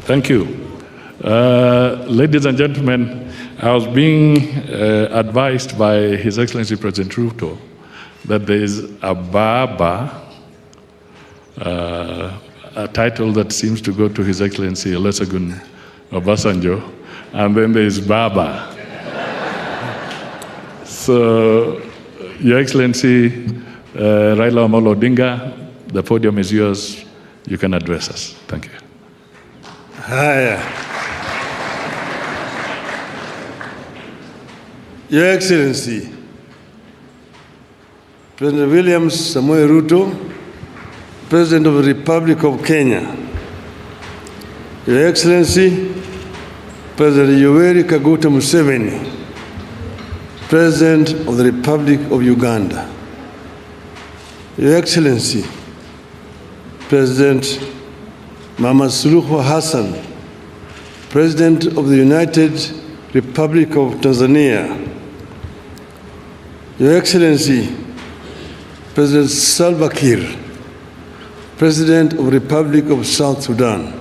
Thank you. Ladies and gentlemen, I was being advised by His Excellency President Ruto that there is a Baba, a title that seems to go to His Excellency Olusegun Obasanjo, and then there is Baba. So, Your Excellency Raila Amolo Odinga, the podium is yours. You can address us. Thank you. Haya. Your Excellency, President William Samoei Ruto, President of the Republic of Kenya, Your Excellency, President Yoweri Kaguta Museveni, President of the Republic of Uganda, Your Excellency, President Mama Suluhu Hassan, President of the United Republic of Tanzania, Your Excellency, President Salva Kiir, President of the Republic of South Sudan,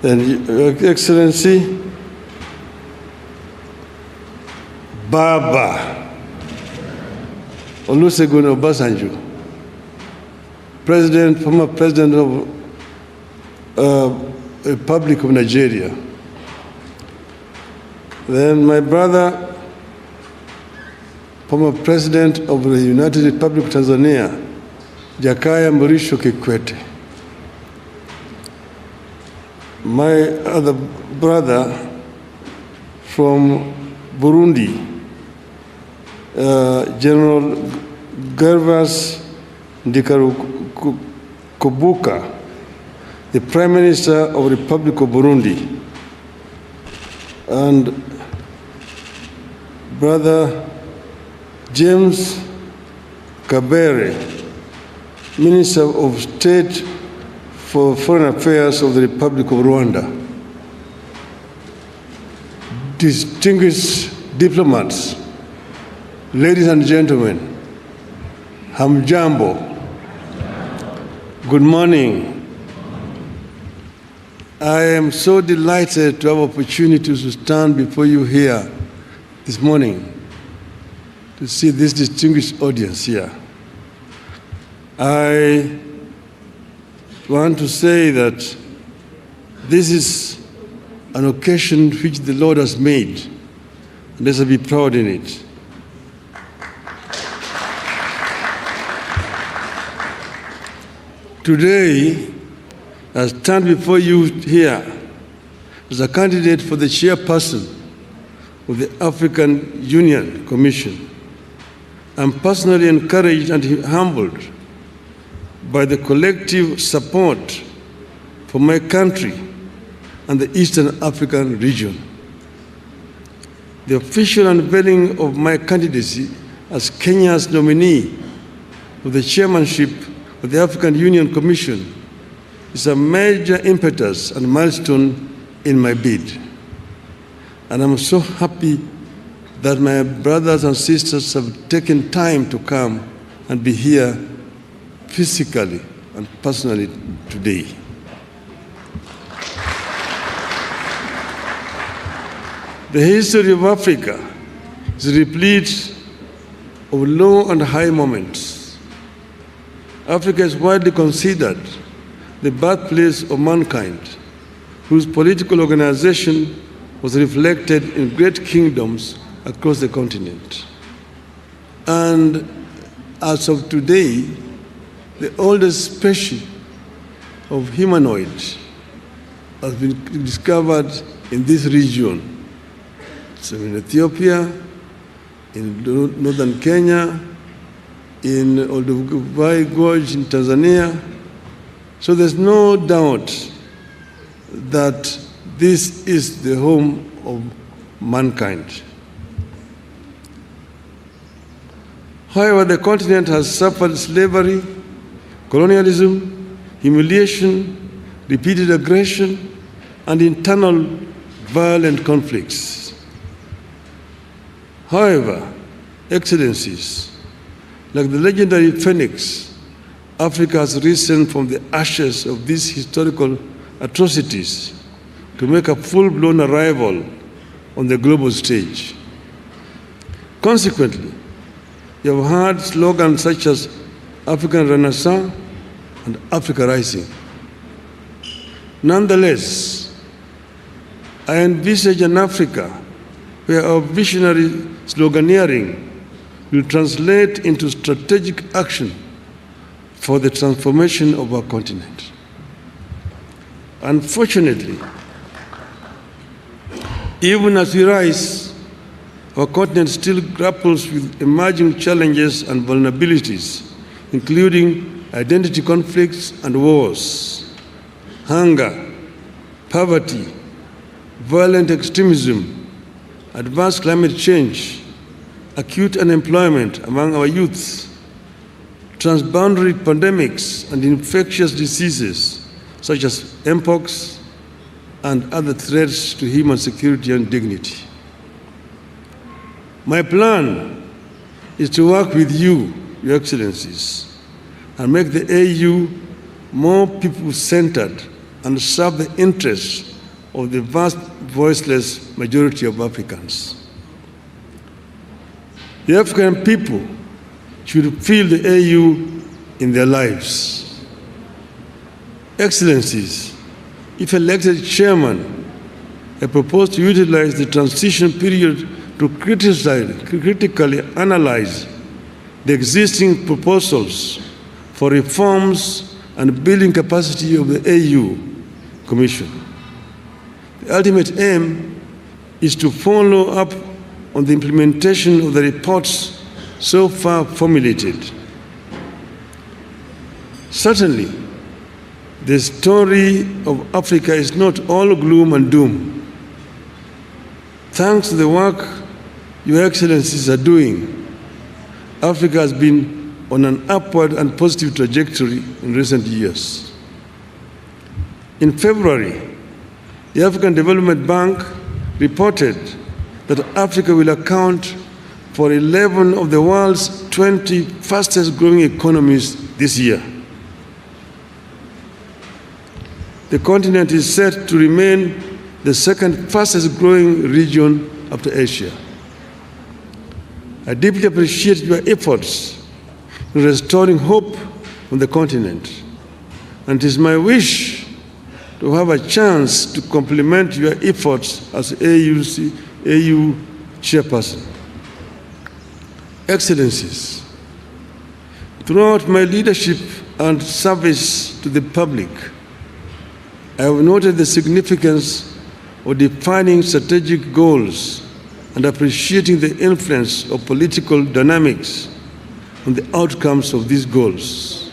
and Your Excellency, Baba Olusegun Obasanjo, former President of Republic of Nigeria. Then my brother, former President of the United Republic of Tanzania, Jakaya Mrisho Kikwete. My other brother from Burundi, General Gervas Ndikarukubuka, the Prime Minister of the Republic of Burundi, and Brother James Kabere, Minister of State for Foreign Affairs of the Republic of Rwanda. Distinguished diplomats, ladies and gentlemen, hamjambo, good morning. I am so delighted to have opportunity to stand before you here this morning to see this distinguished audience here. I want to say that this is an occasion which the Lord has made, and let's be proud in it. Today, I stand before you here as a candidate for the chairperson of the African Union Commission. I'm personally encouraged and humbled by the collective support for my country and the Eastern African region. The official unveiling of my candidacy as Kenya's nominee for the chairmanship of the African Union Commission is a major impetus and milestone in my bid. And I'm so happy that my brothers and sisters have taken time to come and be here physically and personally today. The history of Africa is replete of low and high moments. Africa is widely considered the birthplace of mankind, whose political organization was reflected in great kingdoms across the continent. And as of today, the oldest species of humanoids has been discovered in this region. So in Ethiopia, in northern Kenya, in Olduvai Gorge in Tanzania. So there's no doubt that this is the home of mankind. However, the continent has suffered slavery, colonialism, humiliation, repeated aggression, and internal violent conflicts. However, Excellencies, like the legendary phoenix, Africa has risen from the ashes of these historical atrocities to make a full-blown arrival on the global stage. Consequently, you have heard slogans such as African Renaissance and Africa Rising. Nonetheless, I envisage an Africa where our visionary sloganeering will translate into strategic action for the transformation of our continent. Unfortunately, even as we rise, our continent still grapples with emerging challenges and vulnerabilities, including identity conflicts and wars, hunger, poverty, violent extremism, advanced climate change, acute unemployment among our youth, transboundary pandemics and infectious diseases such as mpox and other threats to human security and dignity. My plan is to work with you, Your Excellencies, and make the AU more people-centered and serve the interests of the vast voiceless majority of Africans. The African people should feel the AU in their lives. Excellencies, if elected chairman, I propose to utilize the transition period to critically analyze the existing proposals for reforms and building capacity of the AU Commission. The ultimate aim is to follow up on the implementation of the reports so far formulated. Certainly, the story of Africa is not all gloom and doom. Thanks to the work Your Excellencies are doing, Africa has been on an upward and positive trajectory in recent years. In February, the African Development Bank reported that Africa will account for 11 of the world's 20 fastest growing economies this year. The continent is set to remain the second fastest growing region after Asia. I deeply appreciate your efforts in restoring hope on the continent, and it is my wish to have a chance to complement your efforts as AU chairperson. Excellencies, throughout my leadership and service to the public, I have noted the significance of defining strategic goals and appreciating the influence of political dynamics on the outcomes of these goals.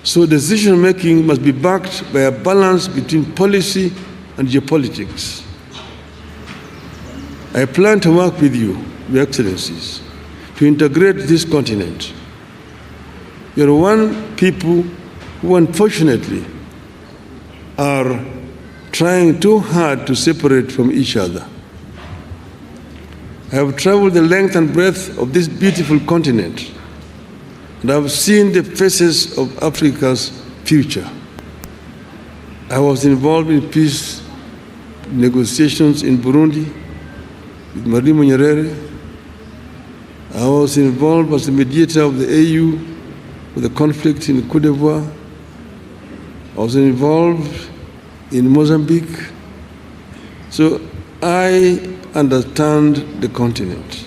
So decision-making must be backed by a balance between policy and geopolitics. I plan to work with you, Your Excellencies, to integrate this continent. You are one people who unfortunately are trying too hard to separate from each other. I have traveled the length and breadth of this beautiful continent, and I have seen the faces of Africa's future. I was involved in peace negotiations in Burundi with Marimo Nyerere. I was involved as the mediator of the AU with the conflict in Côte d'Ivoire. I was involved in Mozambique. So I understand the continent.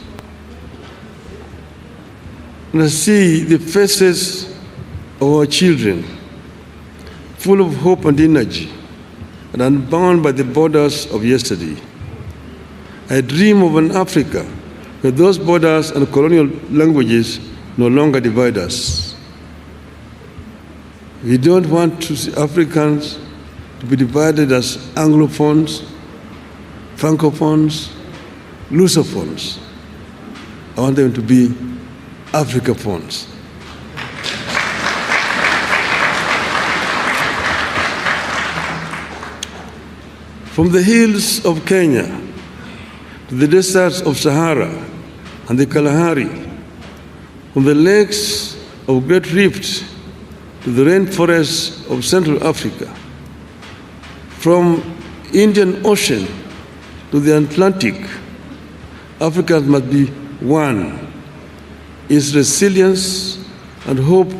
And I see the faces of our children, full of hope and energy, and unbound by the borders of yesterday. I dream of an Africa where those borders and colonial languages no longer divide us. We don't want to see Africans to be divided as Anglophones, Francophones, Lusophones. I want them to be Africaphones. From the hills of Kenya to the deserts of Sahara and the Kalahari, from the lakes of Great Rift to the rainforests of Central Africa, From Indian Ocean to the Atlantic, Africa must be one. Its resilience and hope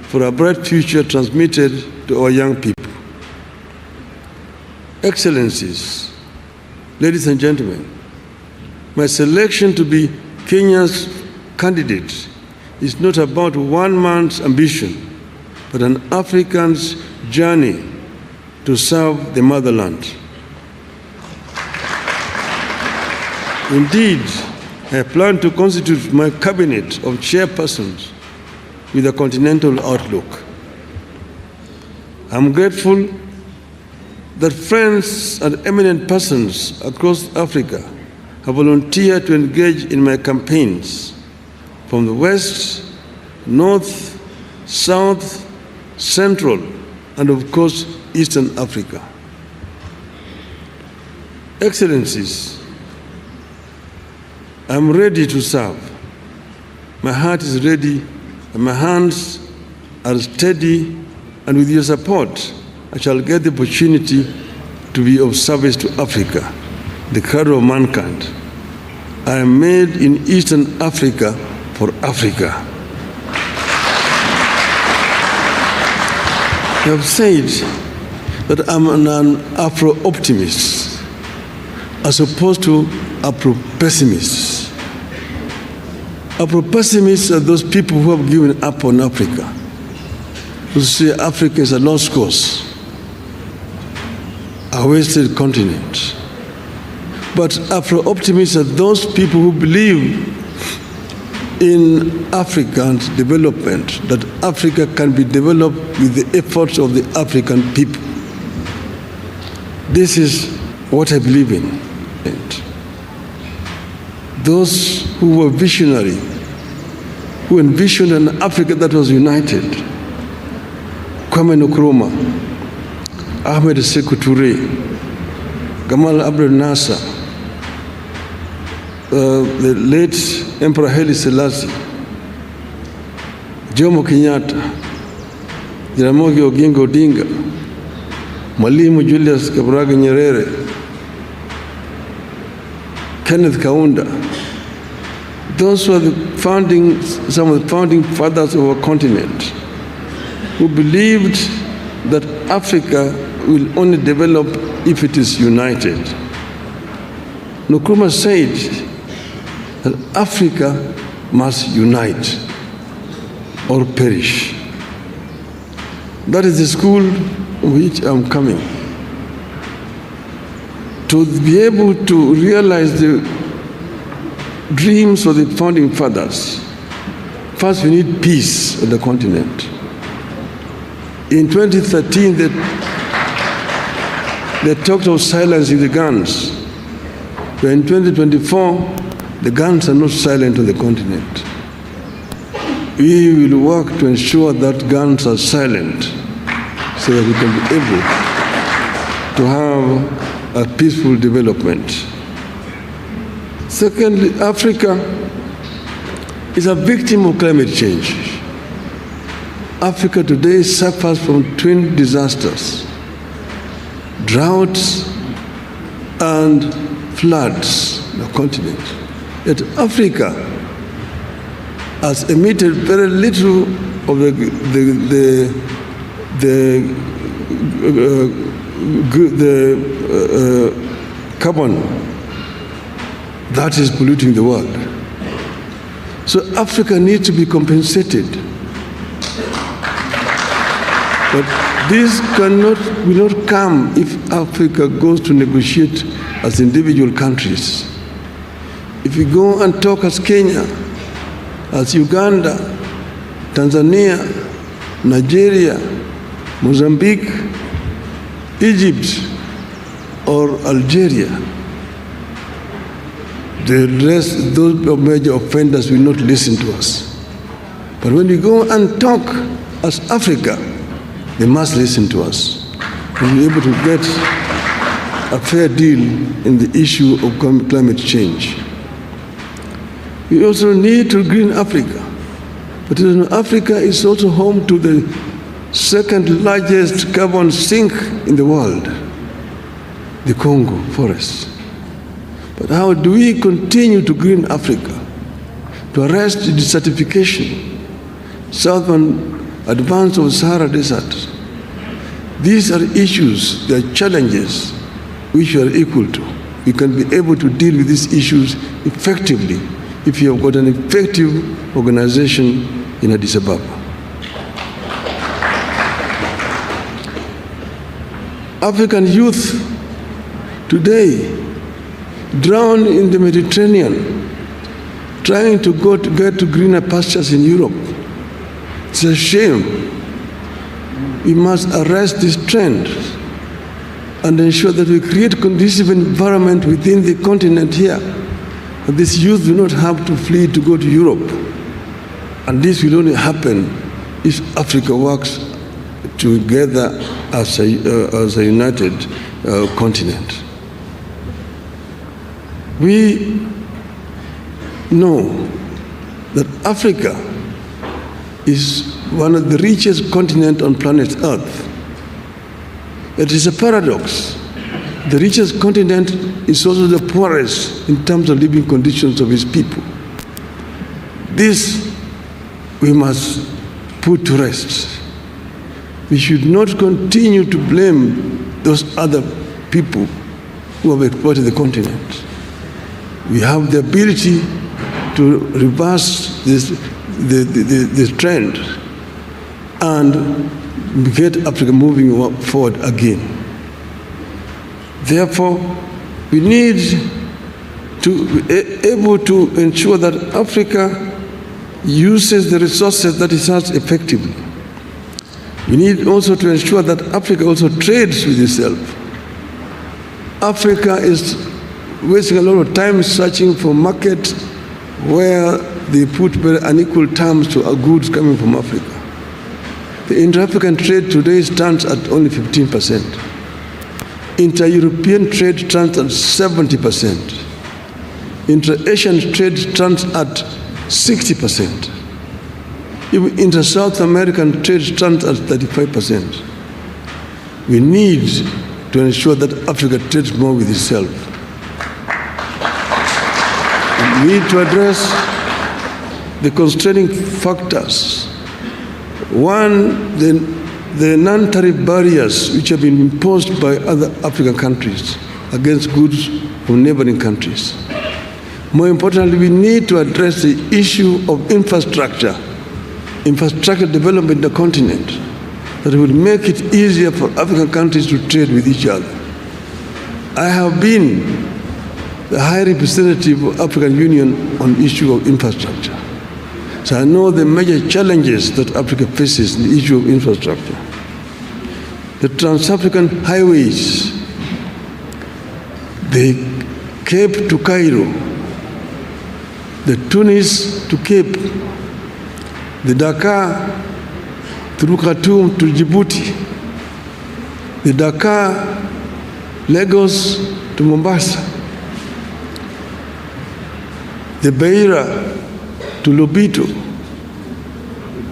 for a bright future transmitted to our young people. Excellencies, ladies and gentlemen, my selection to be Kenya's candidate is not about one man's ambition, but an African's journey to serve the motherland. Indeed, I plan to constitute my cabinet of chairpersons with a continental outlook. I'm grateful that friends and eminent persons across Africa have volunteered to engage in my campaigns from the West, North, South, Central, and of course, Eastern Africa. Excellencies, I'm ready to serve. My heart is ready, and my hands are steady, and with your support, I shall get the opportunity to be of service to Africa, the cradle of mankind. I am made in Eastern Africa for Africa. I have said that I'm an Afro-optimist as opposed to Afro-pessimist. Afro-pessimists are those people who have given up on Africa, who say Africa is a lost cause, a wasted continent. But Afro-optimists are those people who believe in African development, that Africa can be developed with the efforts of the African people. This is what I believe in. And those who were visionary, who envisioned an Africa that was united, Kwame Nkrumah, Ahmed Sekou Touré, Gamal Abdel Nasser, the late Emperor Haile Selassie, Jomo Kenyatta, Jaramogi Oginga Odinga, Mwalimu Julius Kambarage Nyerere, Kenneth Kaunda. Those were some of the founding fathers of our continent, who believed that Africa will only develop if it is united. Nkrumah said that Africa must unite or perish. That is the school of which I'm coming. To be able to realize the dreams of the founding fathers, first we need peace on the continent. In 2013, they talked of silencing the guns. But in 2024, the guns are not silent on the continent. We will work to ensure that guns are silent so that we can be able to have a peaceful development. Secondly, Africa is a victim of climate change. Africa today suffers from twin disasters: droughts and floods on the continent. Yet Africa has emitted very little of the carbon that is polluting the world. So Africa needs to be compensated. But this will not come if Africa goes to negotiate as individual countries. If we go and talk as Kenya, as Uganda, Tanzania, Nigeria, Mozambique, Egypt, or Algeria, the rest, those major offenders will not listen to us. But when we go and talk as Africa, they must listen to us. We'll be able to get a fair deal in the issue of climate change. We also need to green Africa. But Africa is also home to the second largest carbon sink in the world. the Congo forests. But how do we continue to green Africa, to arrest the desertification, southern advance of the Sahara Desert? These are issues, they are challenges which we are equal to. We can be able to deal with these issues effectively if you have got an effective organization in Addis Ababa. African youth today drown in the Mediterranean, trying to get to greener pastures in Europe. It's a shame. We must arrest this trend and ensure that we create conducive environment within the continent here. That this youth do not have to flee to go to Europe. And this will only happen if Africa works together as a united continent. We know that Africa is one of the richest continents on planet Earth. It is a paradox. The richest continent is also the poorest in terms of living conditions of its people. This we must put to rest. We should not continue to blame those other people who have exploited the continent. We have the ability to reverse this trend and get Africa moving forward again. Therefore, we need to be able to ensure that Africa uses the resources that it has effectively. We need also to ensure that Africa also trades with itself. Africa is wasting a lot of time searching for markets where they put very unequal terms to our goods coming from Africa. The inter-African trade today stands at only 15%. Inter-European trade stands at 70%. Inter-Asian trade stands at 60%. Even inter-South American trade stands at 35%. We need to ensure that Africa trades more with itself. We need to address the constraining factors. One, the non-tariff barriers which have been imposed by other African countries against goods from neighboring countries. More importantly, we need to address the issue of infrastructure development in the continent that will make it easier for African countries to trade with each other. I have been the High Representative of African Union on the issue of infrastructure. So I know the major challenges that Africa faces in the issue of infrastructure. The trans-African highways, the Cape to Cairo, the Tunis to Cape, the Dakar through Khartoum to Djibouti, the Dakar, Lagos to Mombasa, the Beira to Lobito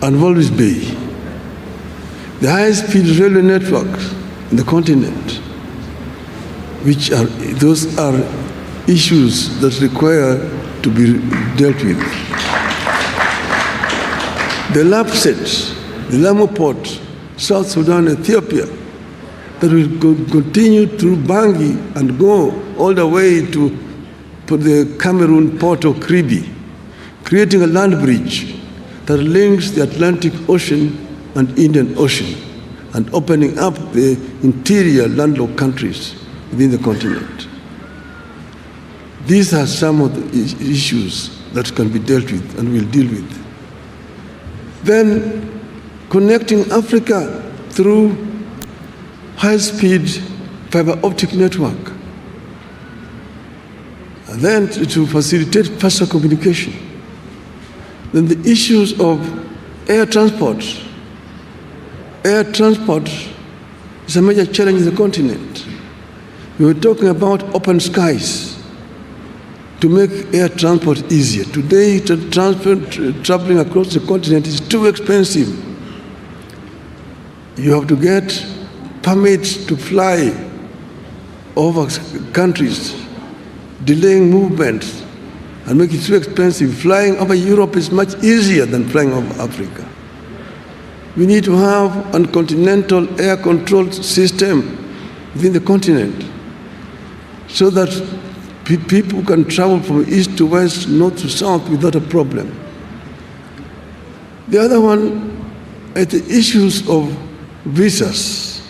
and Walvis Bay, the high-speed railway networks in the continent, those are issues that require to be dealt with. The LAPSET, the Lamu Port, South Sudan, Ethiopia, that will continue through Bangui and go all the way to the Cameroon port of Kribi, creating a land bridge that links the Atlantic Ocean and Indian Ocean and opening up the interior landlocked countries within the continent. These are some of the issues that can be dealt with and we'll deal with. Then connecting Africa through high-speed fiber optic network. And then to facilitate faster communication. Then the issues of air transport. Air transport is a major challenge in the continent. We were talking about open skies to make air transport easier. Today, traveling across the continent is too expensive. You have to get permits to fly over countries, delaying movements, and making it too expensive. Flying over Europe is much easier than flying over Africa. We need to have a continental air control system within the continent so that people can travel from east to west, north to south without a problem. The other one is the issues of visas.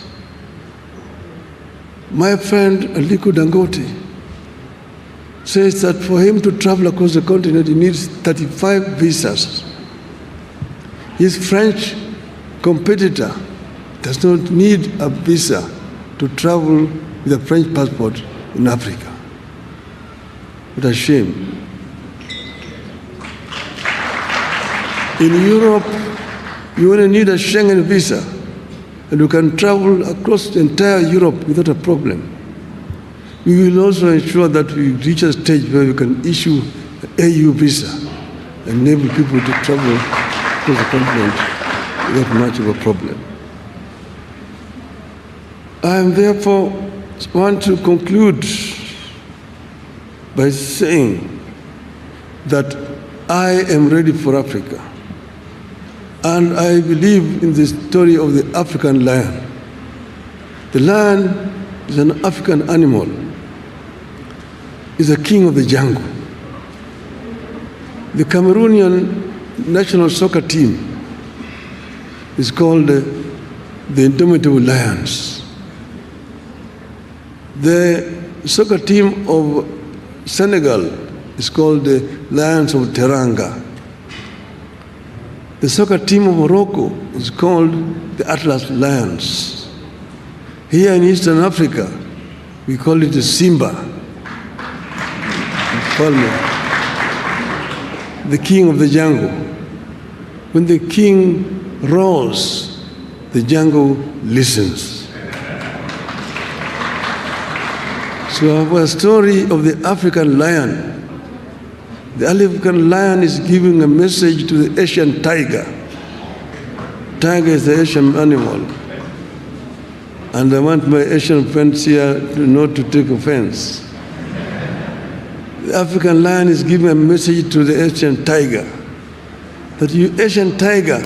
My friend Aliko Dangote says that for him to travel across the continent, he needs 35 visas. His French competitor does not need a visa to travel with a French passport in Africa. What a shame. In Europe, you only need a Schengen visa, and you can travel across the entire Europe without a problem. We will also ensure that we reach a stage where we can issue an AU visa and enable people to travel across the continent without much of a problem. I therefore want to conclude by saying that I am ready for Africa. And I believe in the story of the African lion. The lion is an African animal. Is a king of the jungle. The Cameroonian national soccer team is called the Indomitable Lions. The soccer team of Senegal is called the Lions of Teranga. The soccer team of Morocco is called the Atlas Lions. Here in Eastern Africa, we call it the Simba. The king of the jungle. When the king roars, the jungle listens. So our story of the African lion. The African lion is giving a message to the Asian tiger. Tiger is the Asian animal. And I want my Asian friends here not to take offense. The African lion is giving a message to the Asian tiger that you Asian tiger,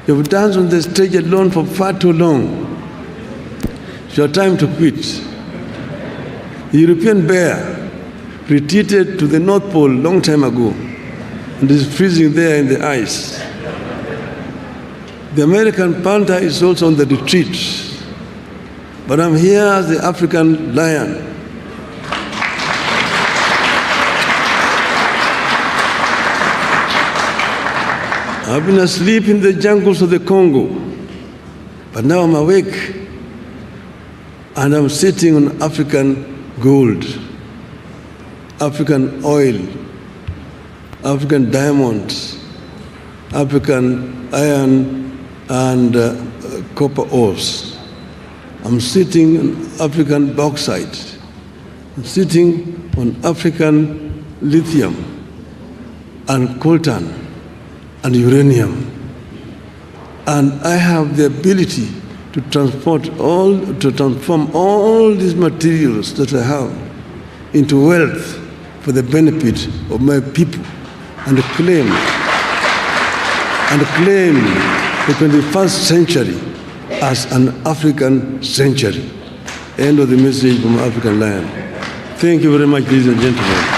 you've danced on the stage alone for far too long. It's your time to quit. The European bear retreated to the North Pole a long time ago and is freezing there in the ice. The American panther is also on the retreat. But I'm here as the African lion. I've been asleep in the jungles of the Congo, but now I'm awake and I'm sitting on African gold, African oil, African diamonds, African iron and copper ores. I'm sitting on African bauxite. I'm sitting on African lithium and coltan and uranium. And I have the ability to transform all these materials that I have into wealth for the benefit of my people and claim the 21st century as an African century. End of the message from African Lion. Thank you very much, ladies and gentlemen.